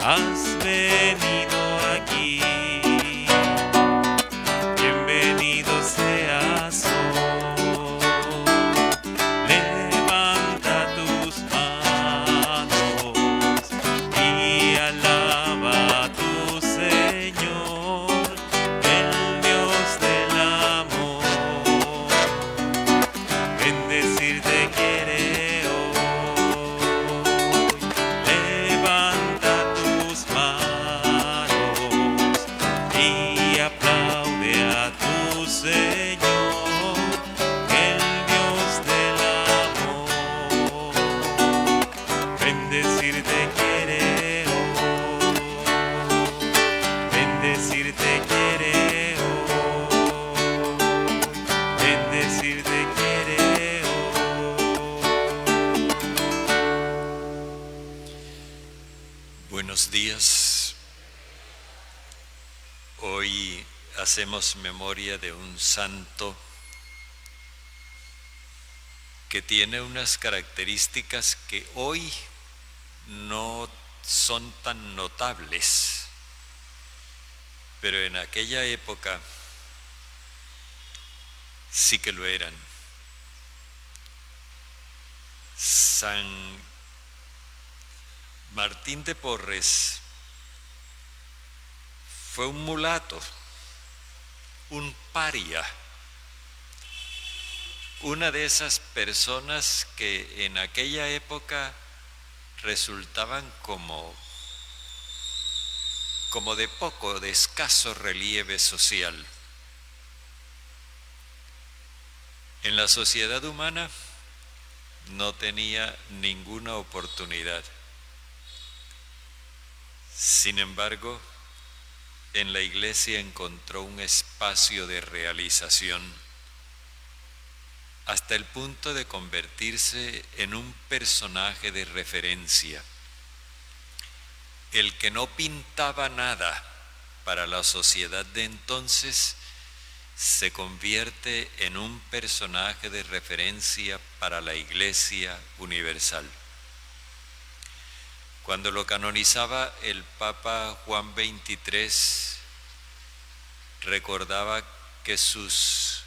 has venido aquí. Bienvenido seas hoy. Levanta tus manos y alaba a tu Señor, el Dios del amor. Bendecirte quiere hoy. Levanta tus manos y aplaude a tu Señor, el Dios del amor. Bendecirte quiere hoy. Bendecirte quiere hoy. Bendecirte quiere hoy. Buenos días. Hoy hacemos memoria de un santo que tiene unas características que hoy no son tan notables, pero en aquella época sí que lo eran. San Martín de Porres fue un mulato, un paria, una de esas personas que en aquella época resultaban como de poco, de escaso relieve social. En la sociedad humana no tenía ninguna oportunidad. Sin embargo, en la iglesia encontró un espacio de realización, hasta el punto de convertirse en un personaje de referencia. El que no pintaba nada para la sociedad de entonces se convierte en un personaje de referencia para la Iglesia universal. Cuando lo canonizaba el Papa Juan XXIII, recordaba que sus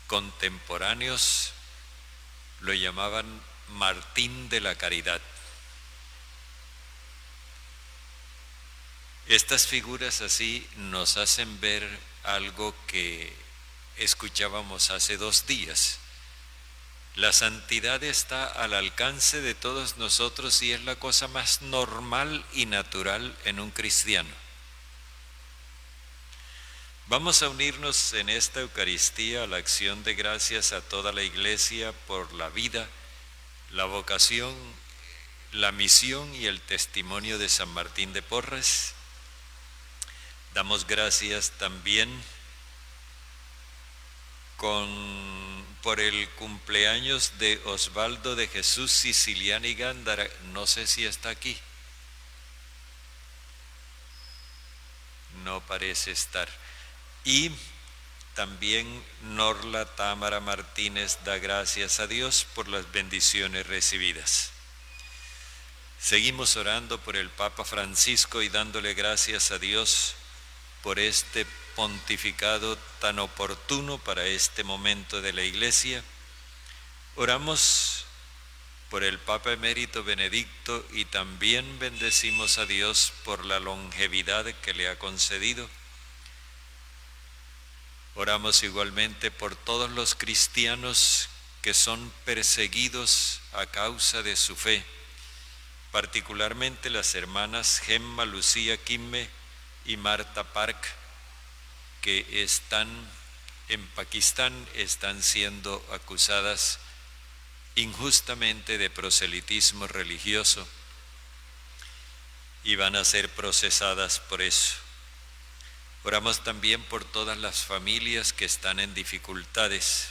contemporáneos lo llamaban Martín de la Caridad. Estas figuras así nos hacen ver algo que escuchábamos hace 2 días. La santidad está al alcance de todos nosotros y es la cosa más normal y natural en un cristiano. Vamos a unirnos en esta Eucaristía a la acción de gracias a toda la Iglesia por la vida, la vocación, la misión y el testimonio de San Martín de Porres. Damos gracias también por el cumpleaños de Osvaldo de Jesús Siciliani Gándara, no sé si está aquí, no parece estar, y también Norla Támara Martínez da gracias a Dios por las bendiciones recibidas. Seguimos orando por el Papa Francisco y dándole gracias a Dios por este pontificado tan oportuno para este momento de la Iglesia. Oramos por el Papa Emérito Benedicto y también bendecimos a Dios por la longevidad que le ha concedido. Oramos igualmente por todos los cristianos que son perseguidos a causa de su fe, particularmente las hermanas Gemma Lucía Quimme y Marta Park, que están en Pakistán, están siendo acusadas injustamente de proselitismo religioso y van a ser procesadas por eso. Oramos también por todas las familias que están en dificultades.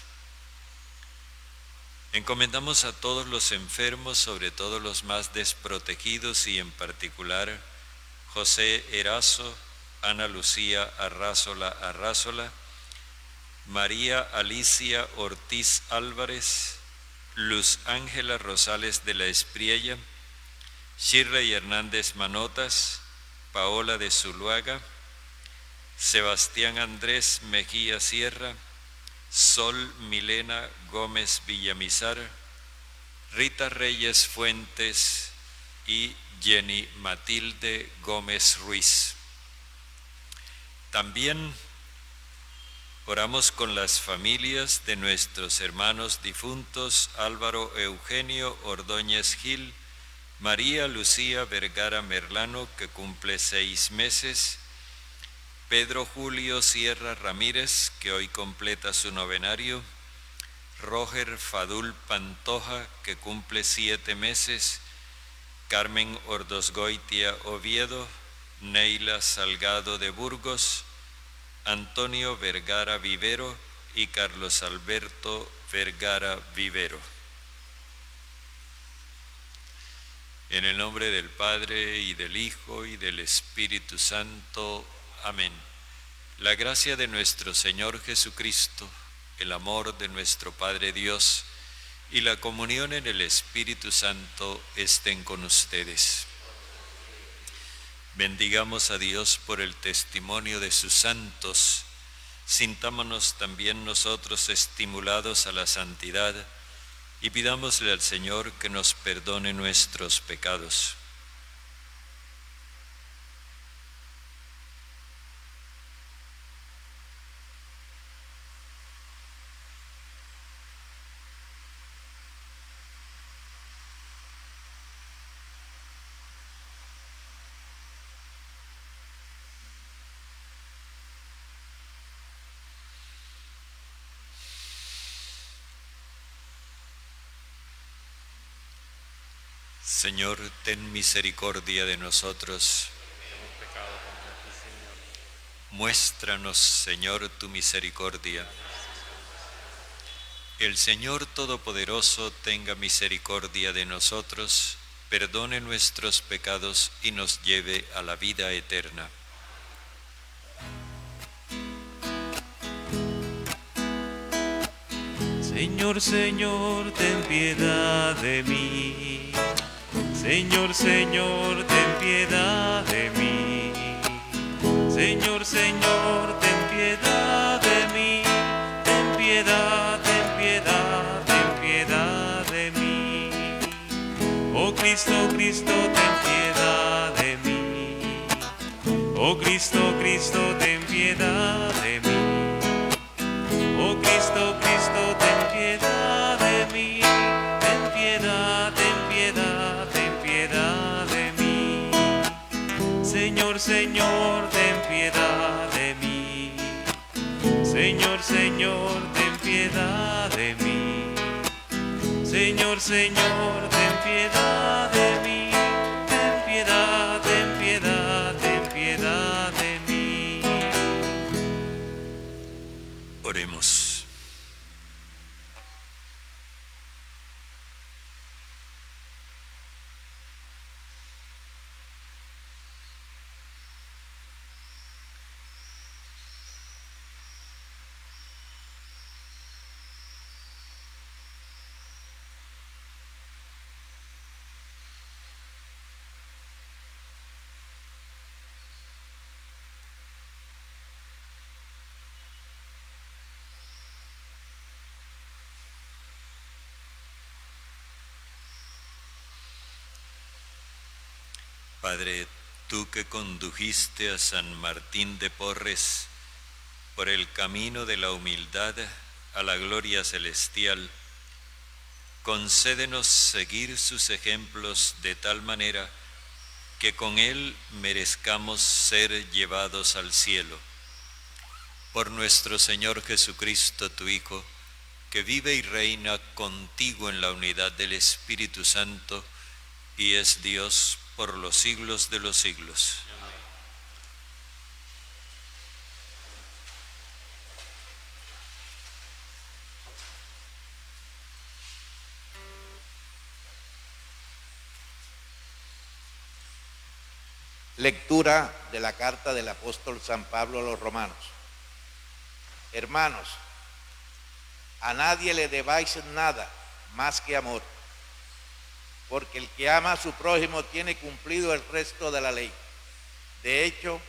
Encomendamos a todos los enfermos, sobre todo los más desprotegidos y en particular José Erazo, Ana Lucía Arrázola, María Alicia Ortiz Álvarez, Luz Ángela Rosales de la Espriella, Shirley Hernández Manotas, Paola de Zuluaga, Sebastián Andrés Mejía Sierra, Sol Milena Gómez Villamizar, Rita Reyes Fuentes y Jenny Matilde Gómez Ruiz. También oramos con las familias de nuestros hermanos difuntos Álvaro Eugenio Ordóñez Gil, María Lucía Vergara Merlano, que cumple 6 meses, Pedro Julio Sierra Ramírez, que hoy completa su novenario, Roger Fadul Pantoja, que cumple 7 meses, Carmen Ordosgoitia Oviedo, Neila Salgado de Burgos, Antonio Vergara Vivero y Carlos Alberto Vergara Vivero. En el nombre del Padre, y del Hijo, y del Espíritu Santo. Amén. La gracia de nuestro Señor Jesucristo, el amor de nuestro Padre Dios, y la comunión en el Espíritu Santo estén con ustedes. Bendigamos a Dios por el testimonio de sus santos. Sintámonos también nosotros estimulados a la santidad y pidámosle al Señor que nos perdone nuestros pecados. Señor, ten misericordia de nosotros. Muéstranos, Señor, tu misericordia. El Señor Todopoderoso tenga misericordia de nosotros, perdone nuestros pecados y nos lleve a la vida eterna. Señor, Señor, ten piedad de mí. Señor, Señor, ten piedad de mí. Señor, Señor, ten piedad de mí. Ten piedad, ten piedad, ten piedad de mí. Oh Cristo, Cristo, ten piedad de mí. Oh Cristo, Cristo, ten piedad de mí. Oh Cristo, Cristo, ten piedad de mí. Ten piedad, ten piedad, ten piedad de mí. Señor, Señor, ten piedad de mí. Señor, Señor, ten piedad de mí. Señor, Señor, ten piedad de mí. Ten piedad, ten piedad, ten piedad de mí. Oremos. Padre, tú que condujiste a San Martín de Porres por el camino de la humildad a la gloria celestial, concédenos seguir sus ejemplos de tal manera que con él merezcamos ser llevados al cielo. Por nuestro Señor Jesucristo, tu Hijo, que vive y reina contigo en la unidad del Espíritu Santo y es Dios por los siglos de los siglos. Lectura de la carta del apóstol San Pablo a los romanos. Hermanos, a nadie le debáis nada más que amor, porque el que ama a su prójimo tiene cumplido el resto de la ley. De hecho,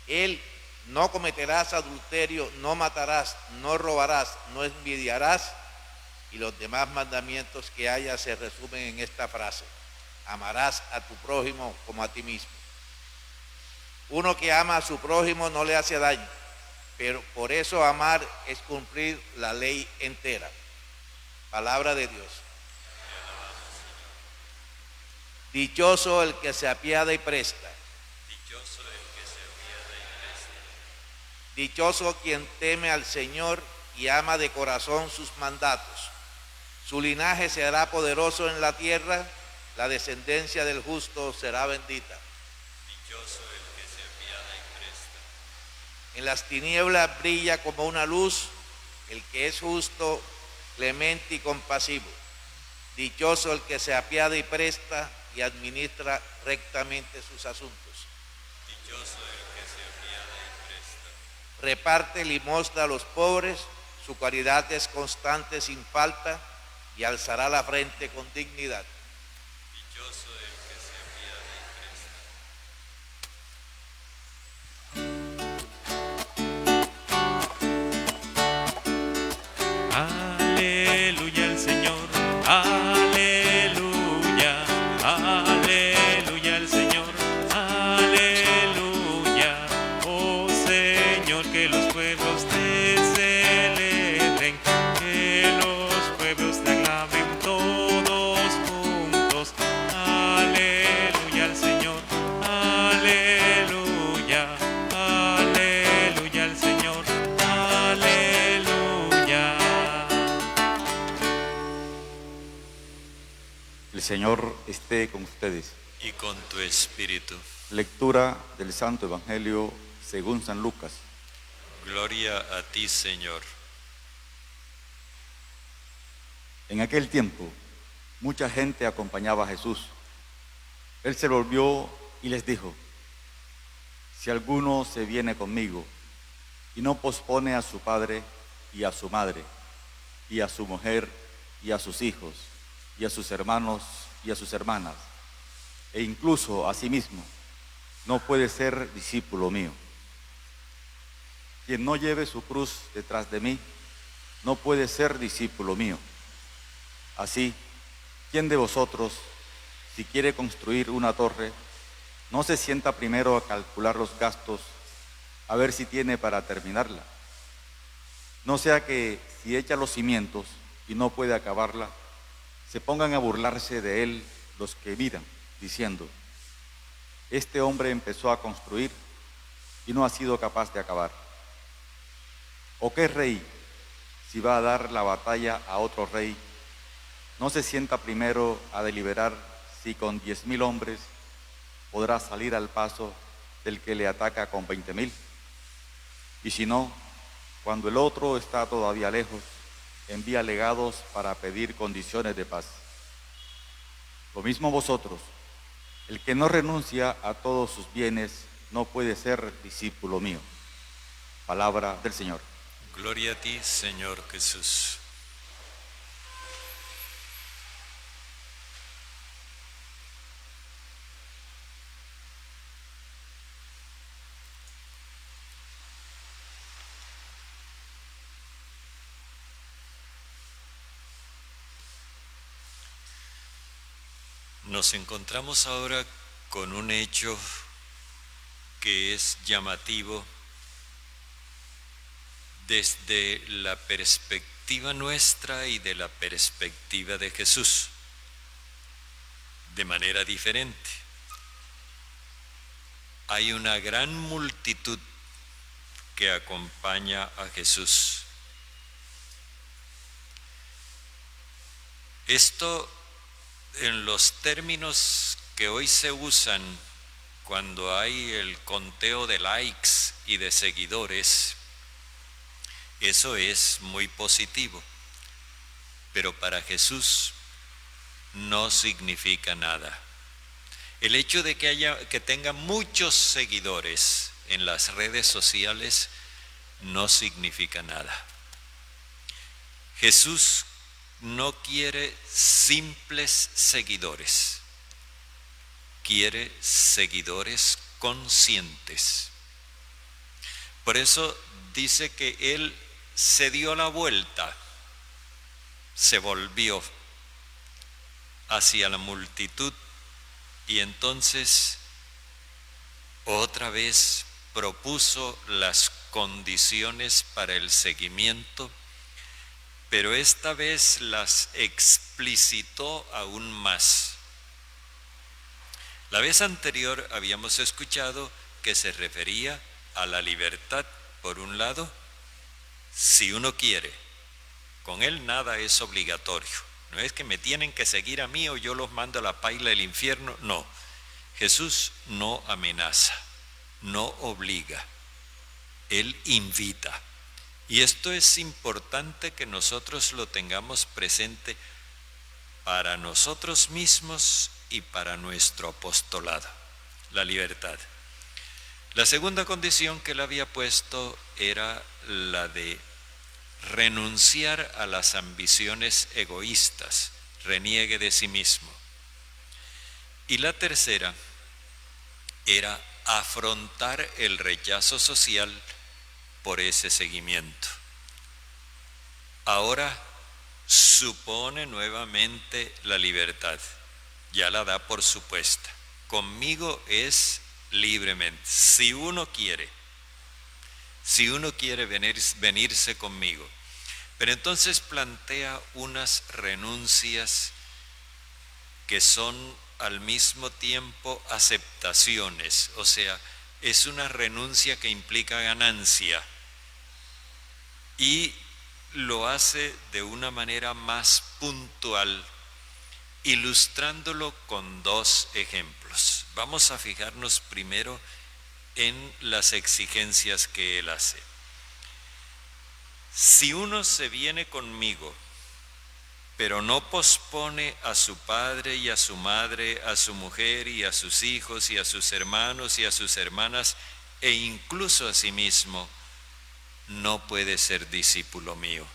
él: no cometerás adulterio, no matarás, no robarás, no envidiarás, y los demás mandamientos que haya se resumen en esta frase: amarás a tu prójimo como a ti mismo. Uno que ama a su prójimo no le hace daño, pero por eso amar es cumplir la ley entera. Palabra de Dios. Dichoso el que se apiada y presta. Dichoso el que se apiada y presta. Dichoso quien teme al Señor y ama de corazón sus mandatos. Su linaje será poderoso en la tierra, la descendencia del justo será bendita. Dichoso el que se apiada y presta. En las tinieblas brilla como una luz el que es justo, clemente y compasivo. Dichoso el que se apiada y presta y administra rectamente sus asuntos. Dichoso el que se apiada y presta. Reparte limosna a los pobres, su caridad es constante sin falta y alzará la frente con dignidad. Dichoso el que se apiada y presta. Aleluya al Señor, aleluya, aleluya al Señor, aleluya. Oh Señor, que los pueblos te celebren, que los pueblos te aclamen todos juntos. Aleluya al Señor, aleluya, aleluya al Señor, aleluya. El Señor esté con ustedes. Y con tu espíritu. Lectura del Santo Evangelio según San Lucas. Gloria a ti, Señor. En aquel tiempo, mucha gente acompañaba a Jesús. Él se volvió y les dijo: si alguno se viene conmigo y no pospone a su padre y a su madre, y a su mujer y a sus hijos, y a sus hermanos y a sus hermanas, e incluso a sí mismo, no puede ser discípulo mío. Quien no lleve su cruz detrás de mí, no puede ser discípulo mío. Así, ¿quién de vosotros, si quiere construir una torre, no se sienta primero a calcular los gastos, a ver si tiene para terminarla? No sea que, si echa los cimientos y no puede acabarla, se pongan a burlarse de él los que miran, diciendo: este hombre empezó a construir y no ha sido capaz de acabar. ¿O qué rey, si va a dar la batalla a otro rey, no se sienta primero a deliberar si con 10,000 hombres podrá salir al paso del que le ataca con 20,000? Y si no, cuando el otro está todavía lejos, envía legados para pedir condiciones de paz. Lo mismo vosotros: el que no renuncia a todos sus bienes no puede ser discípulo mío. Palabra del Señor. Gloria a ti, Señor Jesús. Nos encontramos ahora con un hecho que es llamativo desde la perspectiva nuestra y de la perspectiva de Jesús, de manera diferente. Hay una gran multitud que acompaña a Jesús. Esto, en los términos que hoy se usan cuando hay el conteo de likes y de seguidores, eso es muy positivo, pero para Jesús no significa nada. El hecho de que tenga muchos seguidores en las redes sociales no significa nada. Jesús no quiere simples seguidores, quiere seguidores conscientes. Por eso dice que Él se dio la vuelta, se volvió hacia la multitud y entonces otra vez propuso las condiciones para el seguimiento, pero esta vez las explicitó aún más. La vez anterior habíamos escuchado que se refería a la libertad, por un lado, si uno quiere. Con Él nada es obligatorio. No es que me tienen que seguir a mí o yo los mando a la paila del infierno. No, Jesús no amenaza, no obliga. Él invita. Y esto es importante que nosotros lo tengamos presente para nosotros mismos y para nuestro apostolado, la libertad. La segunda condición que él había puesto era la de renunciar a las ambiciones egoístas, reniegue de sí mismo. Y la tercera era afrontar el rechazo social por ese seguimiento. Ahora supone nuevamente la libertad, ya la da por supuesta. Conmigo es libremente, si uno quiere venirse conmigo. Pero entonces plantea unas renuncias que son al mismo tiempo aceptaciones, o sea, es una renuncia que implica ganancia y lo hace de una manera más puntual, ilustrándolo con dos ejemplos. Vamos a fijarnos primero en las exigencias que él hace. Si uno se viene conmigo, pero no pospone a su padre y a su madre, a su mujer y a sus hijos y a sus hermanos y a sus hermanas, e incluso a sí mismo, no puede ser discípulo mío.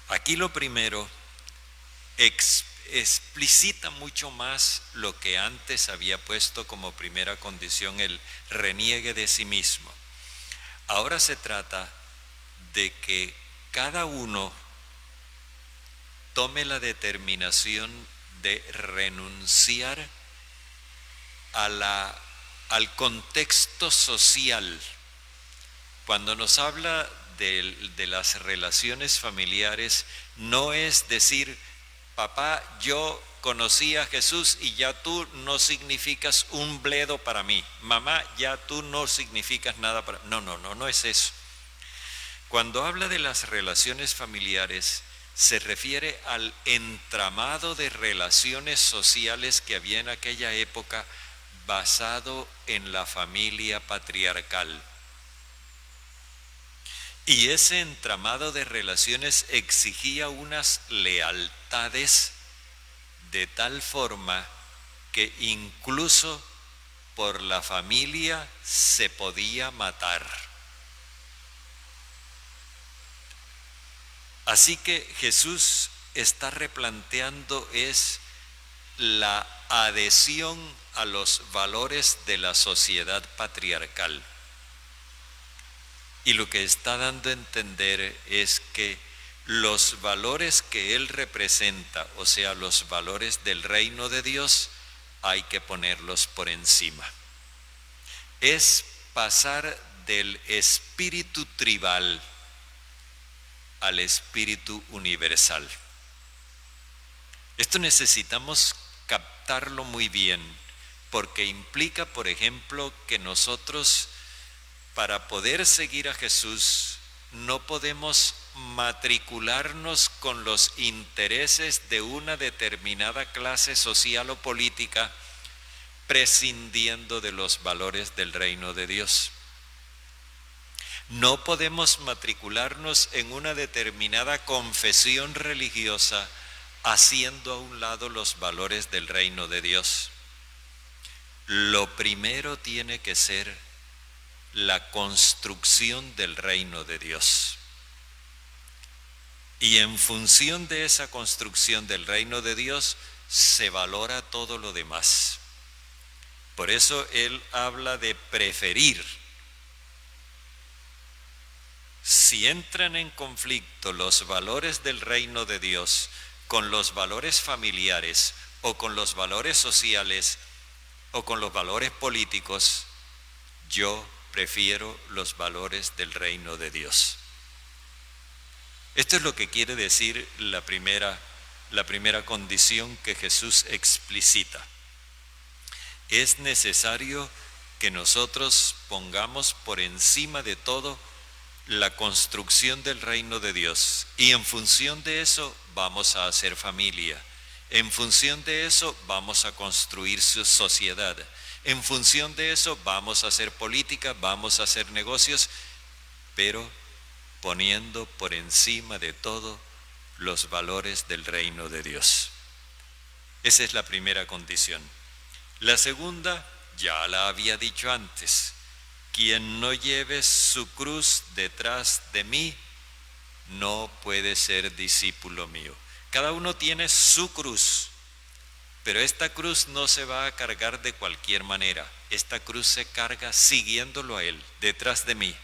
Aquí lo primero explicita mucho más lo que antes había puesto como primera condición, el reniegue de sí mismo. Ahora se trata de que cada uno tome la determinación de renunciar al contexto social. Cuando nos habla de las relaciones familiares, no es decir, papá, yo conocí a Jesús y ya tú no significas un bledo para mí. Mamá, ya tú no significas nada para mí. No es eso. Cuando habla de las relaciones familiares, se refiere al entramado de relaciones sociales que había en aquella época basado en la familia patriarcal. Y ese entramado de relaciones exigía unas lealtades de tal forma que incluso por la familia se podía matar. Así que Jesús está replanteando es la adhesión a los valores de la sociedad patriarcal. Y lo que está dando a entender es que los valores que él representa, o sea, los valores del reino de Dios, hay que ponerlos por encima. Es pasar del espíritu tribal al espíritu universal. Esto necesitamos captarlo muy bien, porque implica, por ejemplo, que nosotros, para poder seguir a Jesús, no podemos matricularnos con los intereses de una determinada clase social o política, prescindiendo de los valores del reino de Dios. No podemos matricularnos en una determinada confesión religiosa haciendo a un lado los valores del reino de Dios. Lo primero tiene que ser la construcción del reino de Dios. Y en función de esa construcción del reino de Dios, se valora todo lo demás. Por eso él habla de preferir. Si entran en conflicto los valores del reino de Dios con los valores familiares o con los valores sociales o con los valores políticos, yo prefiero los valores del reino de Dios. Esto es lo que quiere decir la primera condición que Jesús explicita. Es necesario que nosotros pongamos por encima de todo la construcción del reino de Dios, y en función de eso vamos a hacer familia, en función de eso vamos a construir su sociedad, en función de eso vamos a hacer política, vamos a hacer negocios, pero poniendo por encima de todo los valores del reino de Dios. Esa es la primera condición. La segunda, ya la había dicho antes: quien no lleve su cruz detrás de mí, no puede ser discípulo mío. Cada uno tiene su cruz, pero esta cruz no se va a cargar de cualquier manera. Esta cruz se carga siguiéndolo a Él, detrás de mí.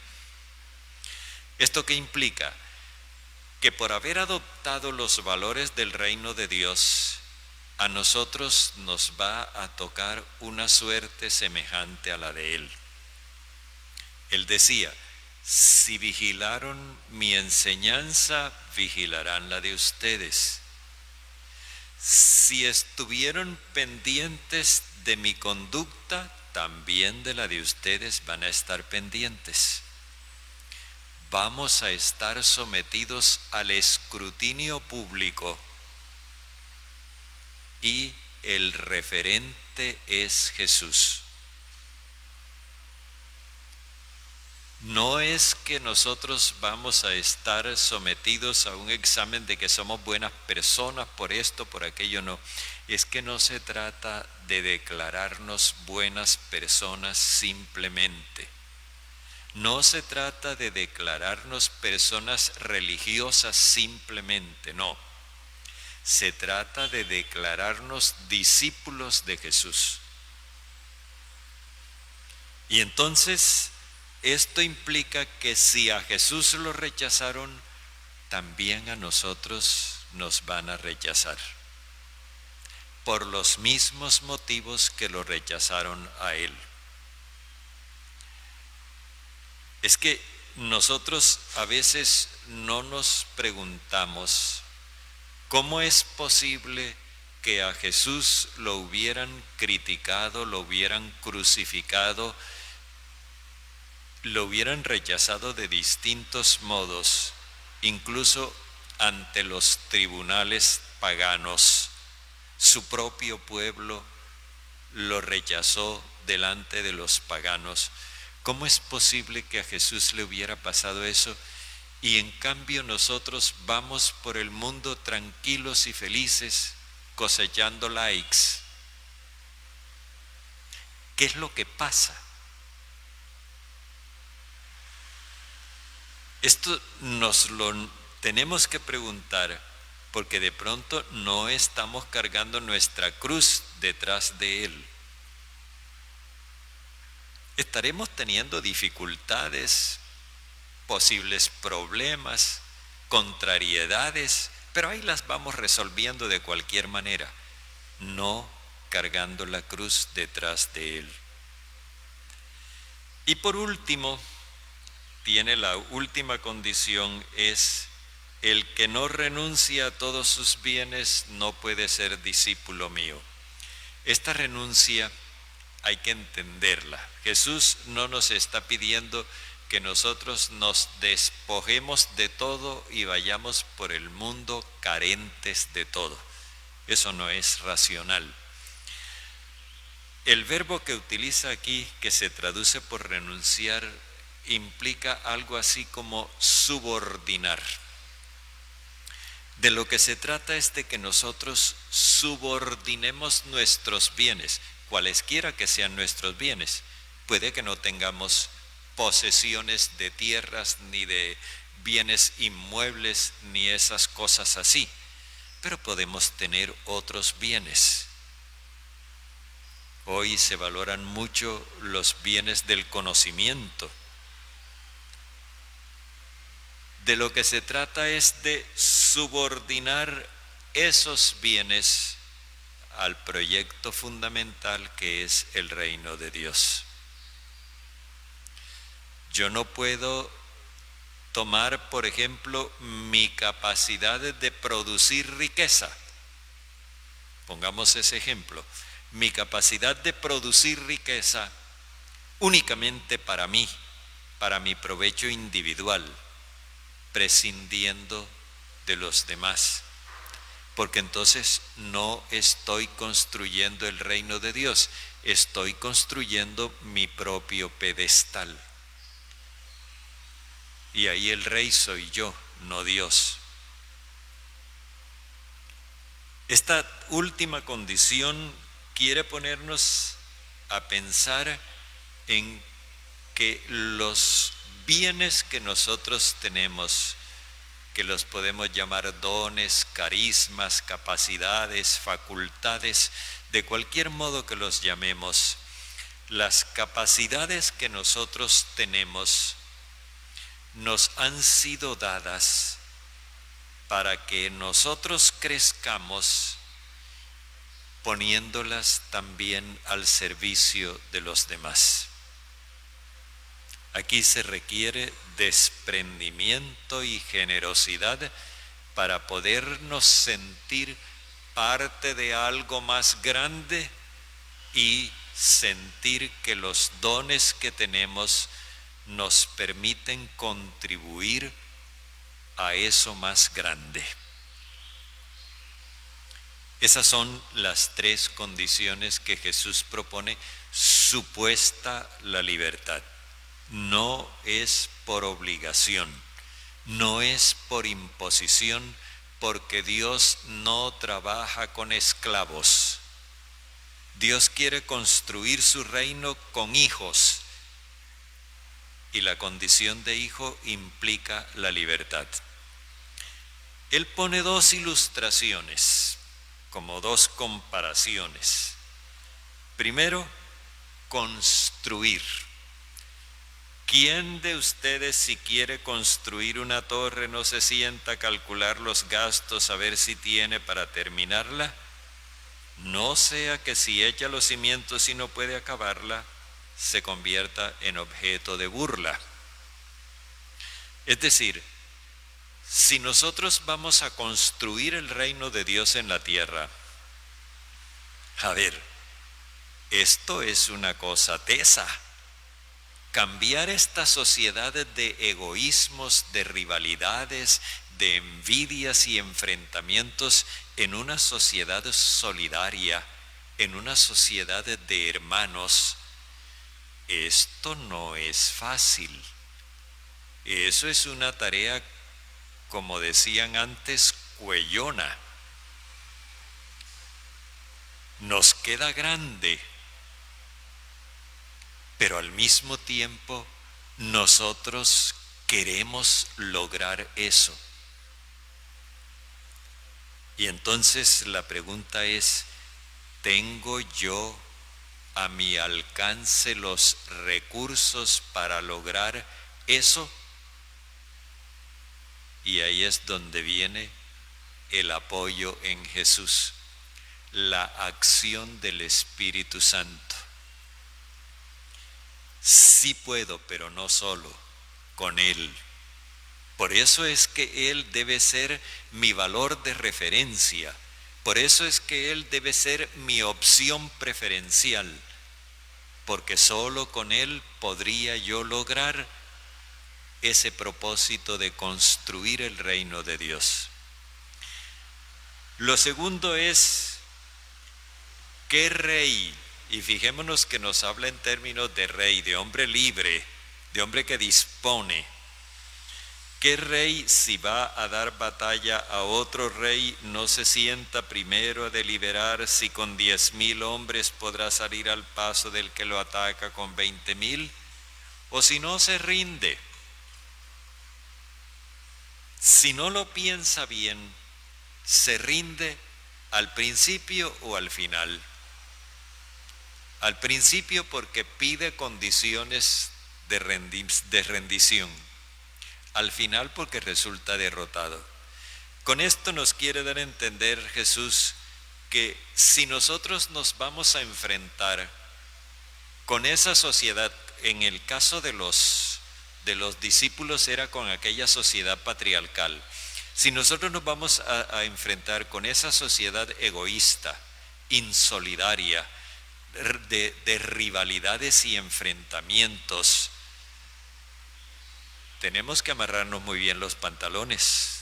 ¿Esto qué implica? Que por haber adoptado los valores del reino de Dios, a nosotros nos va a tocar una suerte semejante a la de Él. Él decía: si vigilaron mi enseñanza, vigilarán la de ustedes. Si estuvieron pendientes de mi conducta, también de la de ustedes van a estar pendientes. Vamos a estar sometidos al escrutinio público y el referente es Jesús. No es que nosotros vamos a estar sometidos a un examen de que somos buenas personas por esto, por aquello, no. Es que no se trata de declararnos buenas personas simplemente. No se trata de declararnos personas religiosas simplemente, no. Se trata de declararnos discípulos de Jesús. Y entonces esto implica que si a Jesús lo rechazaron, también a nosotros nos van a rechazar, por los mismos motivos que lo rechazaron a Él. Es que nosotros a veces no nos preguntamos cómo es posible que a Jesús lo hubieran criticado, lo hubieran crucificado, lo hubieran rechazado de distintos modos, incluso ante los tribunales paganos. Su propio pueblo lo rechazó delante de los paganos. ¿Cómo es posible que a Jesús le hubiera pasado eso y en cambio nosotros vamos por el mundo tranquilos y felices cosechando likes? ¿Qué es lo que pasa? Esto nos lo tenemos que preguntar, porque de pronto no estamos cargando nuestra cruz detrás de Él. Estaremos teniendo dificultades, posibles problemas, contrariedades, pero ahí las vamos resolviendo de cualquier manera, no cargando la cruz detrás de Él. Y por último, tiene la última condición, es: el que no renuncia a todos sus bienes no puede ser discípulo mío. Esta renuncia hay que entenderla. Jesús no nos está pidiendo que nosotros nos despojemos de todo y vayamos por el mundo carentes de todo. Eso no es racional. El verbo que utiliza aquí, que se traduce por renunciar, implica algo así como subordinar. De lo que se trata es de que nosotros subordinemos nuestros bienes, cualesquiera que sean nuestros bienes. Puede que no tengamos posesiones de tierras ni de bienes inmuebles ni esas cosas así, pero podemos tener otros bienes. Hoy se valoran mucho los bienes del conocimiento. De lo que se trata es de subordinar esos bienes al proyecto fundamental que es el reino de Dios. Yo no puedo tomar, por ejemplo, mi capacidad de producir riqueza. Pongamos ese ejemplo. Mi capacidad de producir riqueza únicamente para mí, para mi provecho individual, prescindiendo de los demás. Porque entonces no estoy construyendo el reino de Dios, estoy construyendo mi propio pedestal. Y ahí el rey soy yo, no Dios. Esta última condición quiere ponernos a pensar en que los bienes que nosotros tenemos, que los podemos llamar dones, carismas, capacidades, facultades, de cualquier modo que los llamemos, las capacidades que nosotros tenemos nos han sido dadas para que nosotros crezcamos poniéndolas también al servicio de los demás. Aquí se requiere desprendimiento y generosidad para podernos sentir parte de algo más grande y sentir que los dones que tenemos nos permiten contribuir a eso más grande. Esas son las tres condiciones que Jesús propone, supuesta la libertad. No es por obligación, no es por imposición, porque Dios no trabaja con esclavos. Dios quiere construir su reino con hijos, y la condición de hijo implica la libertad. Él pone dos ilustraciones, como dos comparaciones. Primero, construir. ¿Quién de ustedes, si quiere construir una torre, no se sienta a calcular los gastos a ver si tiene para terminarla? No sea que si echa los cimientos y no puede acabarla, se convierta en objeto de burla. Es decir, si nosotros vamos a construir el reino de Dios en la tierra, a ver, esto es una cosa tesa. Cambiar esta sociedad de egoísmos, de rivalidades, de envidias y enfrentamientos en una sociedad solidaria, en una sociedad de hermanos, esto no es fácil. Eso es una tarea, como decían antes, cuellona. Nos queda grande, pero al mismo tiempo nosotros queremos lograr eso. Y entonces la pregunta es, ¿tengo yo a mi alcance los recursos para lograr eso? Y ahí es donde viene el apoyo en Jesús, la acción del Espíritu Santo. Sí puedo, pero no solo, con Él. Por eso es que Él debe ser mi valor de referencia. Por eso es que Él debe ser mi opción preferencial. Porque solo con Él podría yo lograr ese propósito de construir el reino de Dios. Lo segundo es, ¿qué rey? Y fijémonos que nos habla en términos de rey, de hombre libre, de hombre que dispone. ¿Qué rey, si va a dar batalla a otro rey, no se sienta primero a deliberar si con 10,000 hombres podrá salir al paso del que lo ataca con 20,000? O si no, se rinde. si no lo piensa bien, se rinde al principio o al final. Al principio porque pide condiciones de rendición. Al final porque resulta derrotado. Con esto nos quiere dar a entender Jesús que si nosotros nos vamos a enfrentar con esa sociedad, en el caso de los discípulos era con aquella sociedad patriarcal, si nosotros nos vamos a enfrentar con esa sociedad egoísta, insolidaria, de rivalidades y enfrentamientos, tenemos que amarrarnos muy bien los pantalones,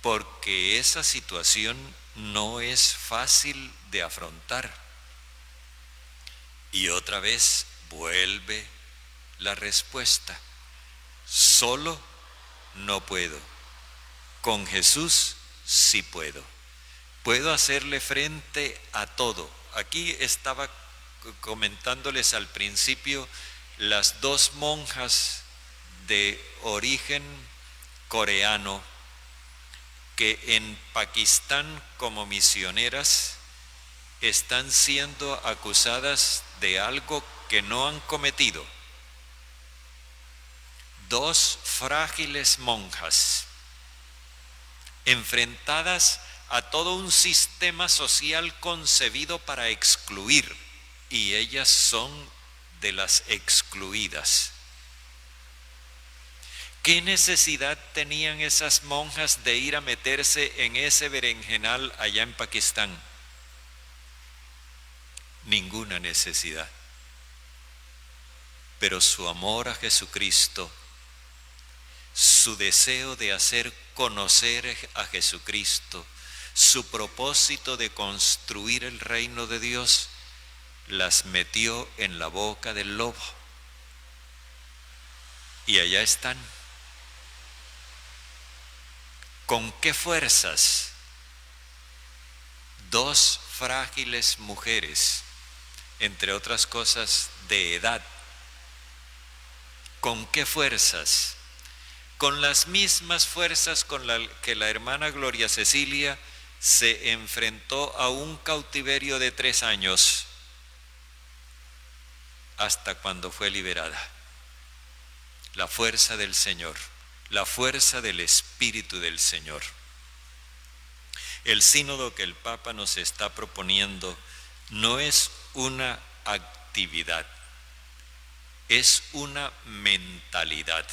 porque esa situación no es fácil de afrontar. Y otra vez vuelve la respuesta: solo no puedo, con Jesús sí puedo. Puedo hacerle frente a todo. Aquí estaba comentándoles al principio las dos monjas de origen coreano que en Pakistán como misioneras están siendo acusadas de algo que no han cometido. Dos frágiles monjas enfrentadas a todo un sistema social concebido para excluir, y ellas son de las excluidas. ¿Qué necesidad tenían esas monjas de ir a meterse en ese berenjenal allá en Pakistán? Ninguna necesidad. Pero su amor a Jesucristo, su deseo de hacer conocer a Jesucristo, su propósito de construir el reino de Dios, las metió en la boca del lobo. Y allá están. ¿Con qué fuerzas? Dos frágiles mujeres, entre otras cosas de edad. ¿Con qué fuerzas? Con las mismas fuerzas con que la hermana Gloria Cecilia se enfrentó a un cautiverio de 3 años hasta cuando fue liberada. La fuerza del Señor, la fuerza del Espíritu del Señor. El sínodo que el Papa nos está proponiendo no es una actividad, es una mentalidad.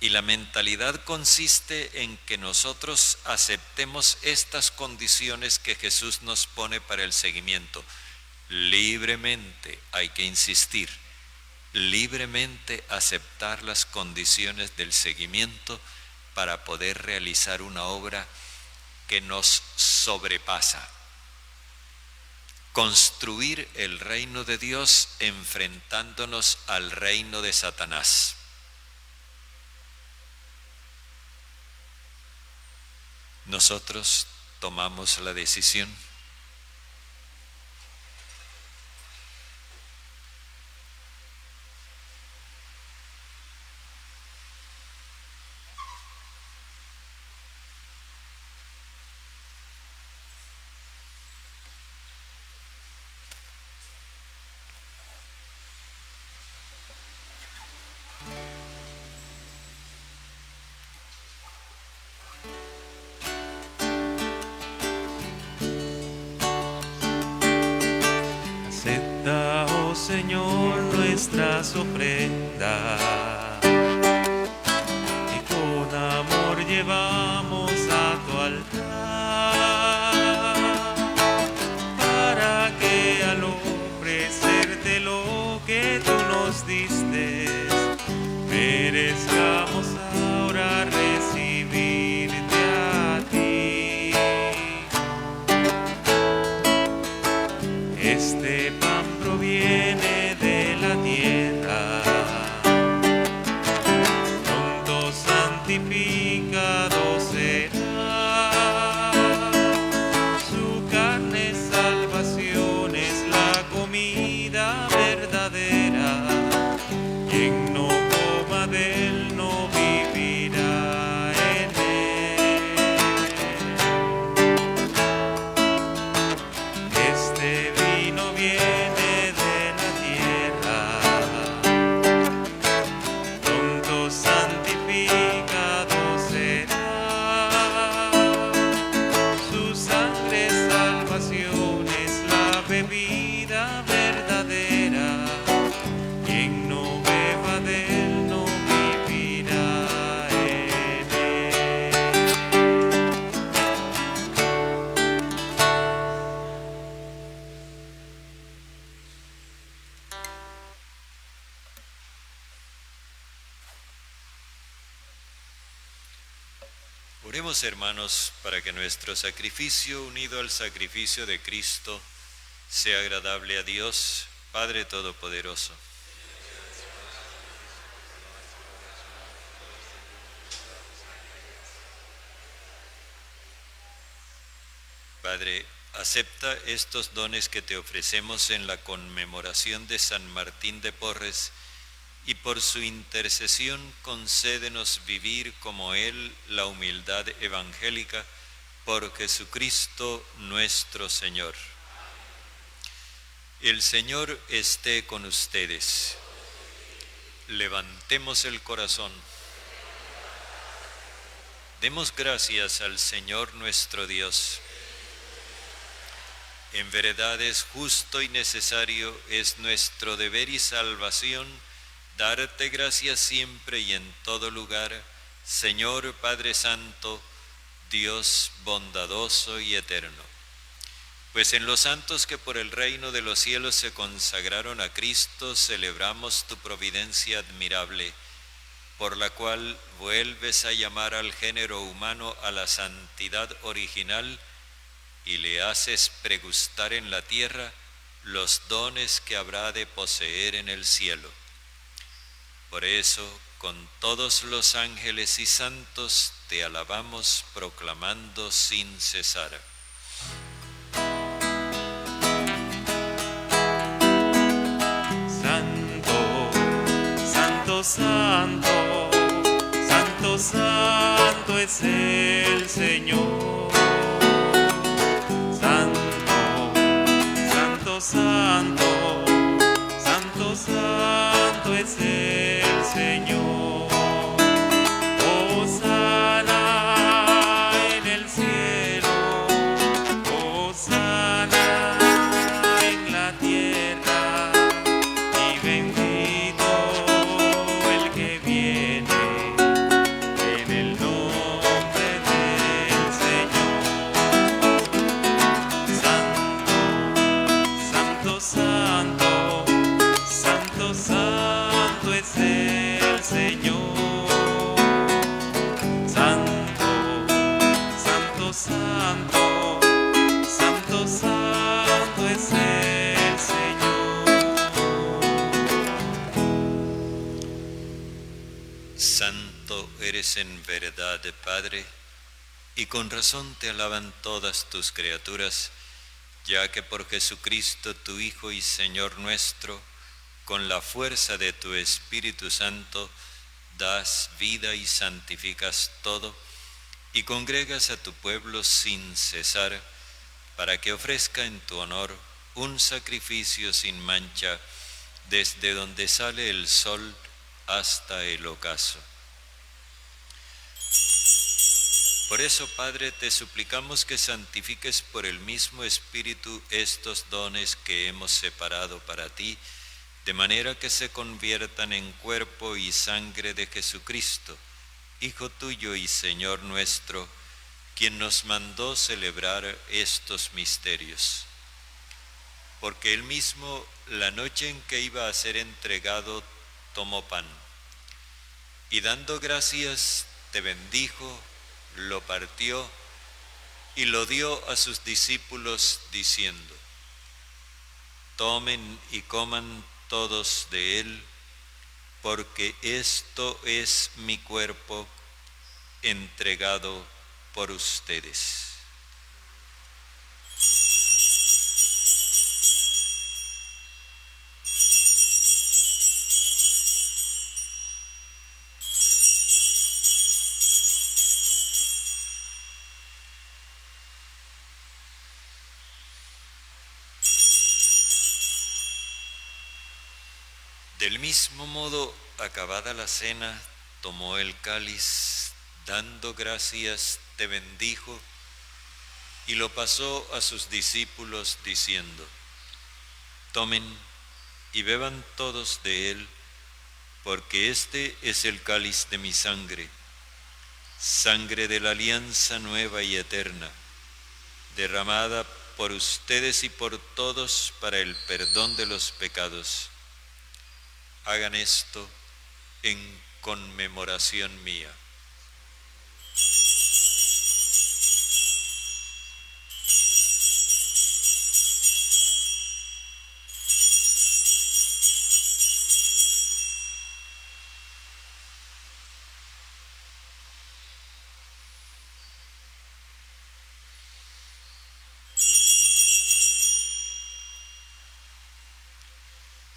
Y la mentalidad consiste en que nosotros aceptemos estas condiciones que Jesús nos pone para el seguimiento. Libremente, hay que insistir, libremente aceptar las condiciones del seguimiento para poder realizar una obra que nos sobrepasa. Construir el reino de Dios enfrentándonos al reino de Satanás. Nosotros tomamos la decisión. Acepta, oh Señor, nuestras ofrendas, y con amor llevamos a tu altar, para que al ofrecerte lo que tú nos diste, merezcamos ahora recibirte a ti. Este pan proviene de la tierra, pronto santificado será. Su carne salvación es la comida verdadera. Quien no coma de él no vivirá. Oremos, hermanos, para que nuestro sacrificio, unido al sacrificio de Cristo, sea agradable a Dios, Padre Todopoderoso. Padre, acepta estos dones que te ofrecemos en la conmemoración de San Martín de Porres y por su intercesión concédenos vivir como Él la humildad evangélica por Jesucristo nuestro Señor. El Señor esté con ustedes. Levantemos el corazón. Demos gracias al Señor nuestro Dios. En verdad es justo y necesario, es nuestro deber y salvación, darte gracias siempre y en todo lugar, Señor Padre Santo, Dios bondadoso y eterno. Pues en los santos que por el reino de los cielos se consagraron a Cristo, celebramos tu providencia admirable, por la cual vuelves a llamar al género humano a la santidad original y le haces pregustar en la tierra los dones que habrá de poseer en el cielo. Por eso, con todos los ángeles y santos, te alabamos proclamando sin cesar. Santo, santo, santo, santo, santo es el Señor. Santo, santo, santo, santo, santo es el Señor. Hosana en el cielo, hosana en la tierra, y bendito el que viene en el nombre del Señor. Santo, santo, santo, santo, santo es el Señor. Santo, santo, santo, santo, santo es el Señor. Santo eres en verdad, Padre, y con razón te alaban todas tus criaturas, ya que por Jesucristo, tu Hijo y Señor nuestro, con la fuerza de tu Espíritu Santo, das vida y santificas todo, y congregas a tu pueblo sin cesar, para que ofrezca en tu honor un sacrificio sin mancha, desde donde sale el sol hasta el ocaso. Por eso, Padre, te suplicamos que santifiques por el mismo Espíritu estos dones que hemos separado para ti, de manera que se conviertan en cuerpo y sangre de Jesucristo, Hijo tuyo y Señor nuestro, quien nos mandó celebrar estos misterios. Porque él mismo, la noche en que iba a ser entregado, tomó pan, y dando gracias, te bendijo, lo partió y lo dio a sus discípulos diciendo: tomen y coman todos de él, porque esto es mi cuerpo entregado por ustedes. Del mismo modo, acabada la cena, tomó el cáliz, dando gracias, te bendijo, y lo pasó a sus discípulos diciendo: tomen y beban todos de él, porque este es el cáliz de mi sangre, sangre de la alianza nueva y eterna, derramada por ustedes y por todos para el perdón de los pecados. Hagan esto en conmemoración mía.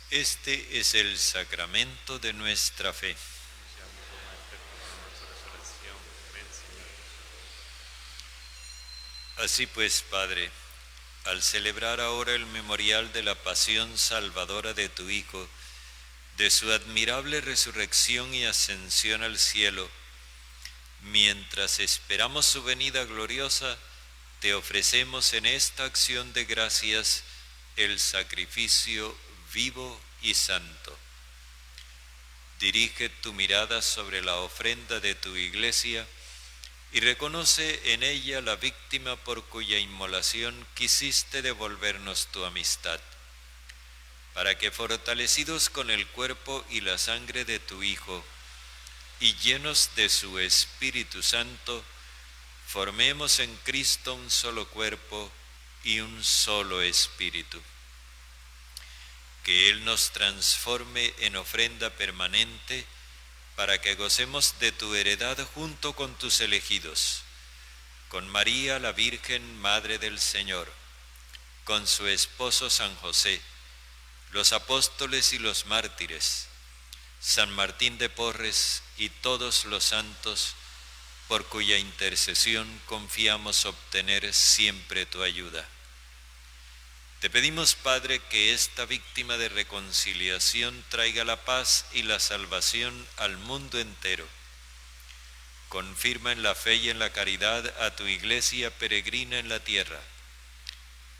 Este es el sacramento de nuestra fe. Así pues, Padre, al celebrar ahora el memorial de la pasión salvadora de tu Hijo, de su admirable resurrección y ascensión al cielo, mientras esperamos su venida gloriosa, te ofrecemos en esta acción de gracias el sacrificio vivo y santo. Dirige tu mirada sobre la ofrenda de tu Iglesia y reconoce en ella la víctima por cuya inmolación quisiste devolvernos tu amistad, para que fortalecidos con el cuerpo y la sangre de tu Hijo y llenos de su Espíritu Santo, formemos en Cristo un solo cuerpo y un solo espíritu. Que Él nos transforme en ofrenda permanente para que gocemos de tu heredad junto con tus elegidos, con María la Virgen, Madre del Señor, con su esposo San José, los apóstoles y los mártires, San Martín de Porres y todos los santos, por cuya intercesión confiamos obtener siempre tu ayuda. Te pedimos, Padre, que esta víctima de reconciliación traiga la paz y la salvación al mundo entero. Confirma en la fe y en la caridad a tu Iglesia peregrina en la tierra,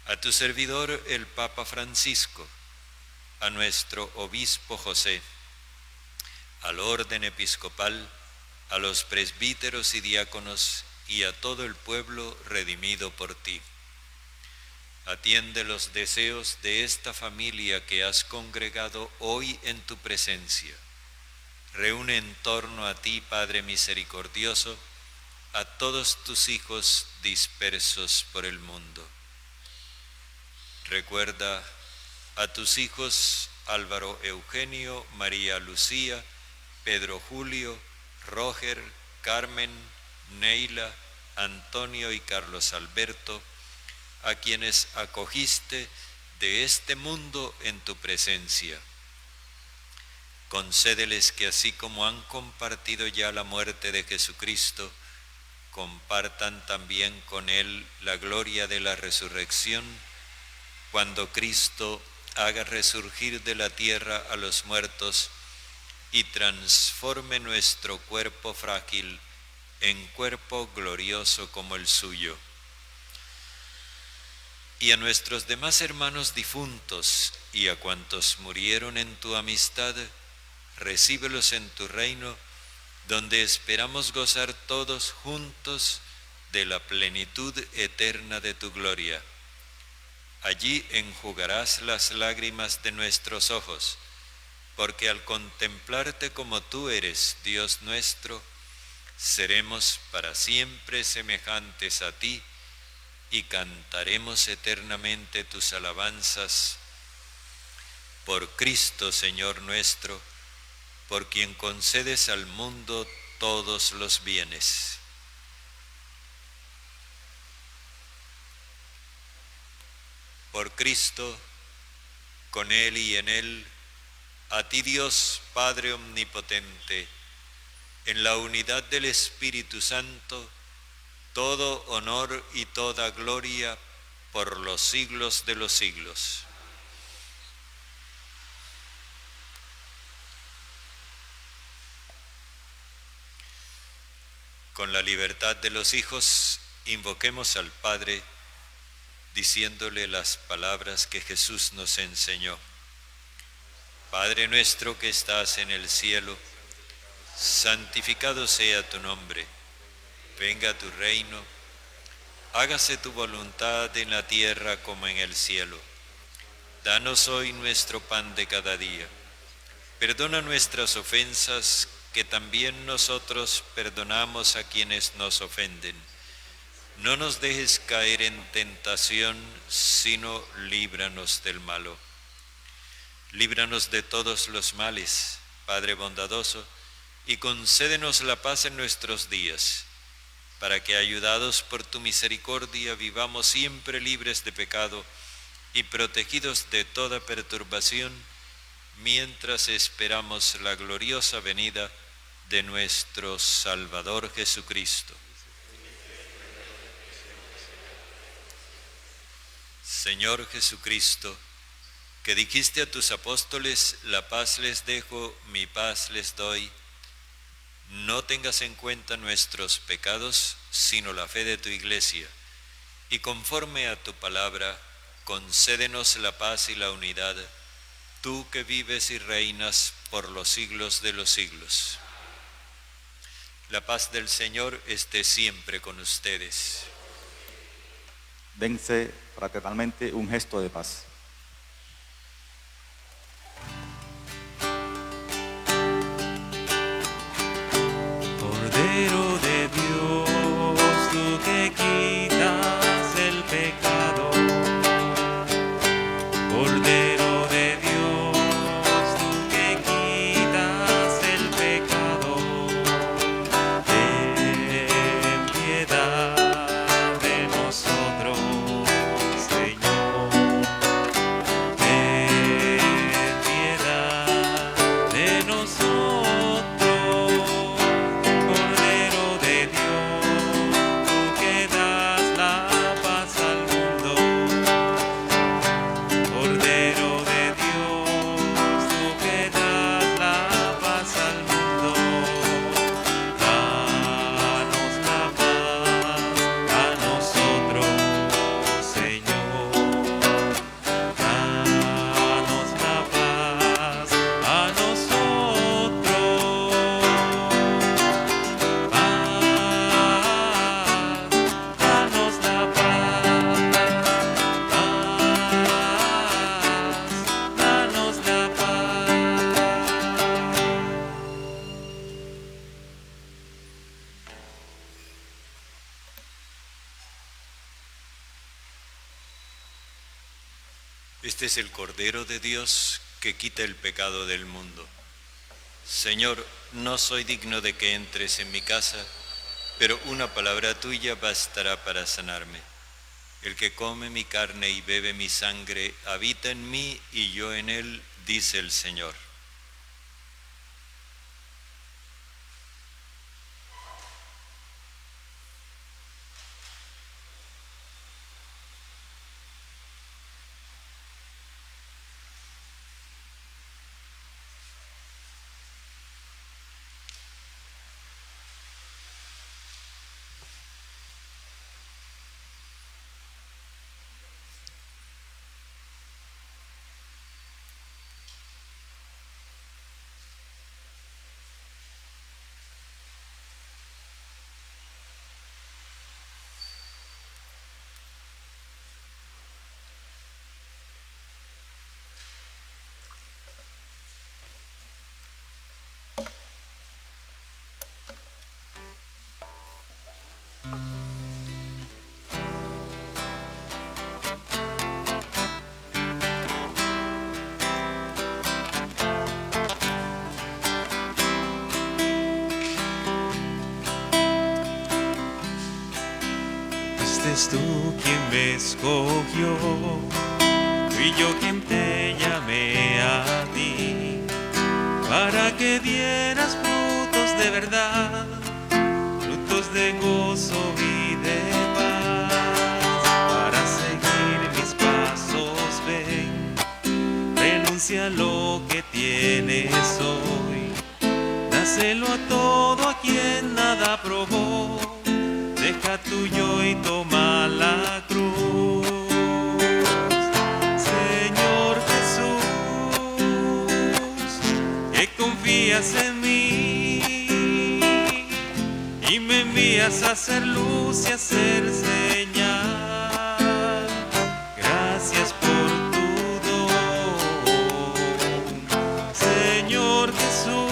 a tu servidor el Papa Francisco, a nuestro Obispo José, al orden episcopal, a los presbíteros y diáconos y a todo el pueblo redimido por ti. Atiende los deseos de esta familia que has congregado hoy en tu presencia. Reúne en torno a ti, Padre misericordioso, a todos tus hijos dispersos por el mundo. Recuerda a tus hijos Álvaro Eugenio, María Lucía, Pedro Julio, Roger, Carmen, Neila, Antonio y Carlos Alberto, a quienes acogiste de este mundo en tu presencia. Concédeles que así como han compartido ya la muerte de Jesucristo, compartan también con Él la gloria de la resurrección, cuando Cristo haga resurgir de la tierra a los muertos y transforme nuestro cuerpo frágil en cuerpo glorioso como el suyo. Y a nuestros demás hermanos difuntos y a cuantos murieron en tu amistad, recíbelos en tu reino, donde esperamos gozar todos juntos de la plenitud eterna de tu gloria. Allí enjugarás las lágrimas de nuestros ojos, porque al contemplarte como tú eres, Dios nuestro, seremos para siempre semejantes a ti y cantaremos eternamente tus alabanzas. Por Cristo, Señor nuestro, por quien concedes al mundo todos los bienes. Por Cristo, con Él y en Él, a ti Dios Padre Omnipotente, en la unidad del Espíritu Santo, todo honor y toda gloria por los siglos de los siglos. Con la libertad de los hijos, invoquemos al Padre, diciéndole las palabras que Jesús nos enseñó. Padre nuestro que estás en el cielo, santificado sea tu nombre. Venga tu reino, hágase tu voluntad en la tierra como en el cielo. Danos hoy nuestro pan de cada día. Perdona nuestras ofensas, que también nosotros perdonamos a quienes nos ofenden. No nos dejes caer en tentación, sino líbranos del malo. Líbranos de todos los males, Padre bondadoso, y concédenos la paz en nuestros días, para que, ayudados por tu misericordia, vivamos siempre libres de pecado y protegidos de toda perturbación, mientras esperamos la gloriosa venida de nuestro Salvador Jesucristo. Señor Jesucristo, que dijiste a tus apóstoles, la paz les dejo, mi paz les doy, no tengas en cuenta nuestros pecados, sino la fe de tu Iglesia, y conforme a tu palabra, concédenos la paz y la unidad, tú que vives y reinas por los siglos de los siglos. La paz del Señor esté siempre con ustedes. Dense fraternalmente un gesto de paz. Cordero de Dios, tú que quitas el pecado. Cordero de Dios, tú que quitas el pecado. Ten piedad de nosotros, Señor. Ten piedad de nosotros. Cordero de Dios, tú que das la paz al mundo. Cordero de Dios, tú que das la paz al mundo. Danos la paz a nosotros, Señor. Danos la paz a nosotros. Danos la paz, danos la paz. Este es el Cordero de Dios que quita el pecado del mundo. Señor, no soy digno de que entres en mi casa, pero una palabra tuya bastará para sanarme. El que come mi carne y bebe mi sangre habita en mí y yo en él, dice el Señor. Fuiste tú quien me escogió, fui yo quien te llamé a ti, para que dieras frutos de verdad, frutos de gozo y de paz. Para seguir mis pasos ven, renuncia a lo que tienes hoy, dáselo a todo a quien nada probó. Deja tu yo y toma la cruz. Señor Jesús, que confías en mí y me envías a hacer luz y a hacer señal. Gracias por tu don, Señor Jesús,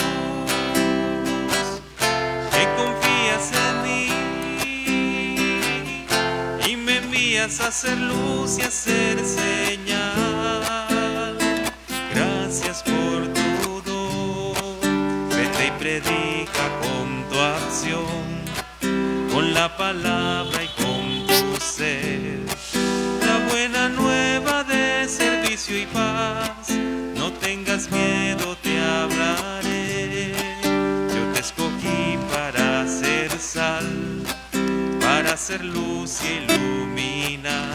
que confías en mí y me envías a hacer luz y a hacer señal. Gracias por tu don. Vete y predica con tu acción, con la palabra y con tu ser, la buena nueva de servicio y paz. No tengas miedo te hablaré. Yo te escogí para ser sal, para ser luz y iluminar.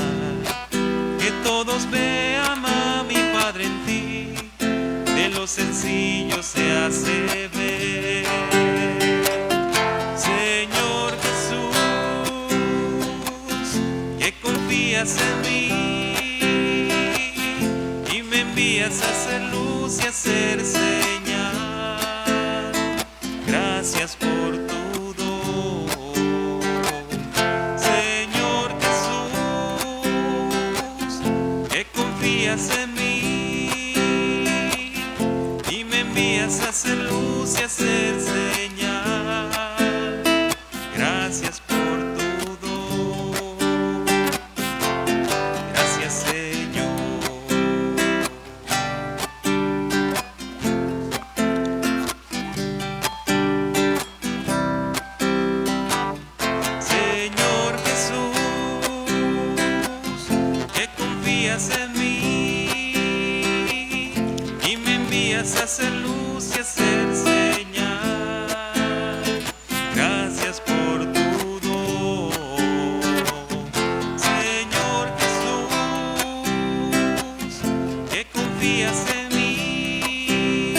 Que todos vean a mi Padre en ti, de lo sencillo se hace ver. Señor Jesús, que confías en mí y me envías a hacer luz y a hacer señal. Gracias por tu don, Señor Jesús, que confías en mí y me envías a hacer luz y a hacer señal. Gracias por tu don, gracias Señor. Señor Jesús, que confías en mí y me envías a hacer luz y a hacer señal. Gracias por tu don, Señor Jesús, que confías en mí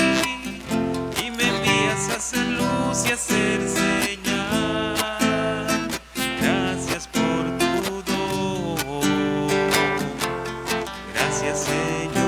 y me envías a hacer luz y a hacer señal. Gracias por tu don, gracias Señor.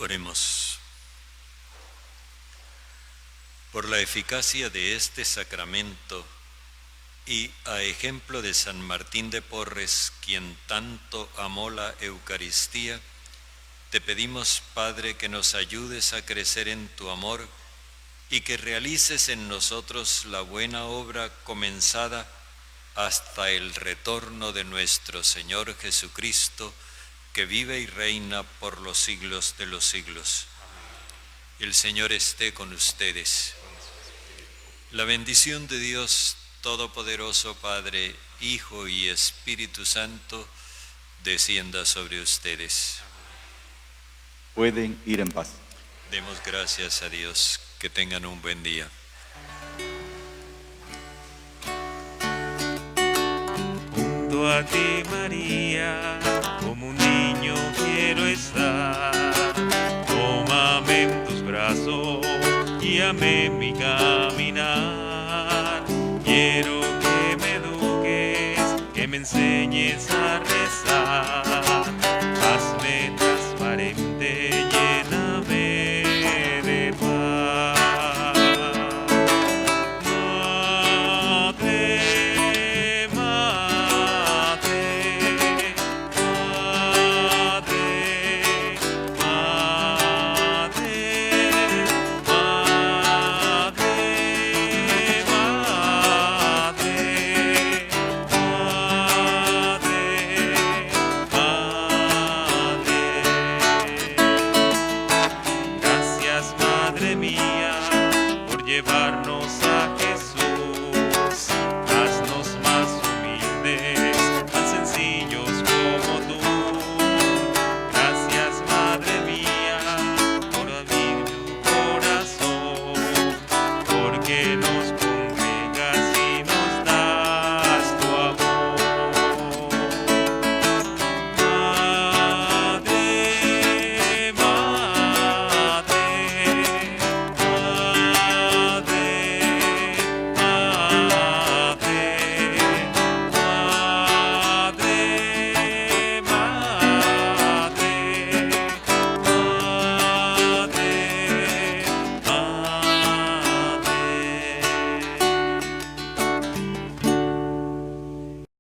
Oremos. Por la eficacia de este sacramento y a ejemplo de San Martín de Porres, quien tanto amó la Eucaristía, te pedimos, Padre, que nos ayudes a crecer en tu amor y que realices en nosotros la buena obra comenzada hasta el retorno de nuestro Señor Jesucristo, que vive y reina por los siglos de los siglos. El Señor esté con ustedes. La bendición de Dios Todopoderoso, Padre, Hijo y Espíritu Santo, descienda sobre ustedes. Pueden ir en paz. Demos gracias a Dios. Que tengan un buen día. Junto a ti, María, como un niño quiero estar. Tómame en tus brazos, guíame en mi caminar. Quiero que me eduques, que me enseñes a rezar. Hazme transparente, lléname de paz. Madre, madre, madre, madre, madre, Gracias, Madre mía, por llevarnos